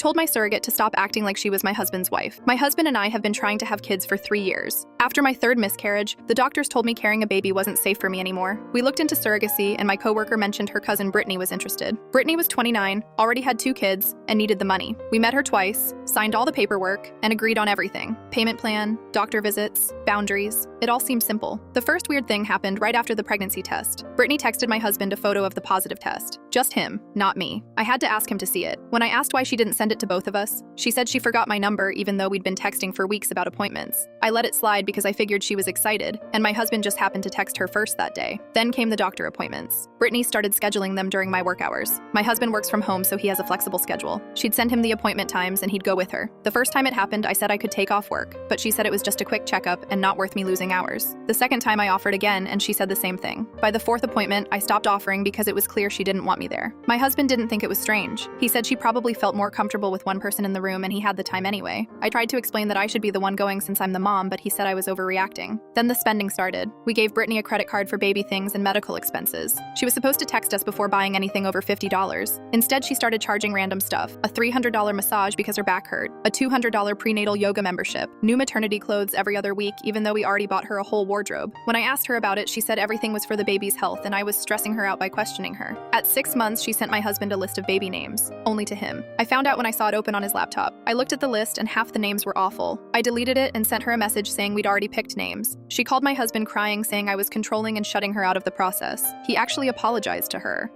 told my surrogate to stop acting like she was my husband's wife. My husband and I have been trying to have kids for 3 years. After my third miscarriage, the doctors told me carrying a baby wasn't safe for me anymore. We looked into surrogacy, and my coworker mentioned her cousin Brittany was interested. Brittany was 29, already had 2 kids, and needed the money. We met her twice, signed all the paperwork, and agreed on everything. Payment plan, doctor visits, boundaries. It all seemed simple. The first weird thing happened right after the pregnancy test. Brittany texted my husband a photo of the positive test. Just him, not me. I had to ask him to see it. When I asked why she didn't send it to both of us, she said she forgot my number even though we'd been texting for weeks about appointments. I let it slide because I figured she was excited, and my husband just happened to text her first that day. Then came the doctor appointments. Brittany started scheduling them during my work hours. My husband works from home, so he has a flexible schedule. She'd send him the appointment times and he'd go with her. The first time it happened, I said I could take off work, but she said it was just a quick checkup and not worth me losing hours. The second time I offered again, and she said the same thing. By the fourth appointment, I stopped offering because it was clear she didn't want me there. My husband didn't think it was strange. He said she probably felt more comfortable with one person in the room and he had the time anyway. I tried to explain that I should be the one going since I'm the mom, but he said I was overreacting. Then the spending started. We gave Brittany a credit card for baby things and medical expenses. She was supposed to text us before buying anything over $50. Instead, she started charging random stuff. A $300 massage because her back hurt, a $200 prenatal yoga membership, new maternity clothes every other week even though we already bought her a whole wardrobe. When I asked her about it, she said everything was for the baby's health and I was stressing her out by questioning her. At 6 months, she sent my husband a list of baby names, only to him. I found out when I saw it open on his laptop. I looked at the list and half the names were awful. I deleted it and sent her a message saying we'd already picked names. She called my husband crying, saying I was controlling and shutting her out of the process. He actually apologized to her.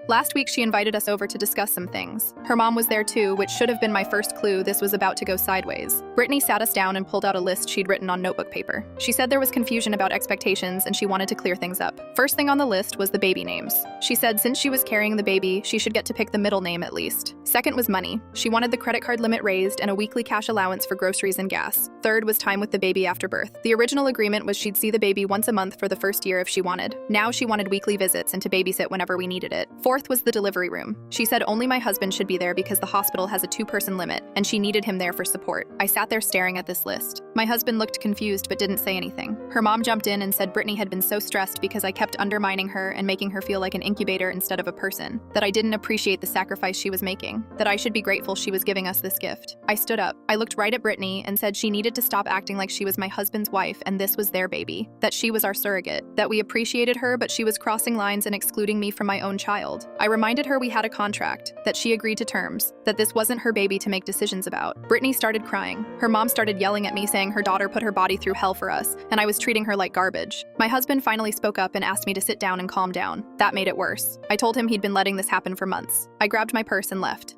Last week, she invited us over to discuss some things. Her mom was there too, which should have been my first clue this was about to go sideways. Brittany sat us down and pulled out a list she'd written on notebook paper. She said there was confusion about expectations and she wanted to clear things up. First thing on the list was the baby names. She said since she was carrying the baby, she should get to pick the middle name at least. Second was money. She wanted the credit card limit raised and a weekly cash allowance for groceries and gas. Third was time with the baby after birth. The original agreement was she'd see the baby once a month for the first year if she wanted. Now she wanted weekly visits and to babysit whenever we needed it. Fourth was the delivery room. She said only my husband should be there because the hospital has a 2-person limit and she needed him there for support. I sat there staring at this list. My husband looked confused but didn't say anything. Her mom jumped in and said Brittany had been so stressed because I kept undermining her and making her feel like an incubator instead of a person, that I didn't appreciate the sacrifice she was making, that I should be grateful she was giving us this gift. I stood up. I looked right at Brittany and said she needed to stop acting like she was my husband's wife and this was their baby, that she was our surrogate, that we appreciated her but she was crossing lines and excluding me from my own child. I reminded her we had a contract, that she agreed to terms, that this wasn't her baby to make decisions about. Brittany started crying. Her mom started yelling at me saying her daughter put her body through hell for us and I was treating her like garbage. My husband finally spoke up and asked me to sit down and calm down. That made it worse. I told him he'd been letting this happen for months. I grabbed my purse and left.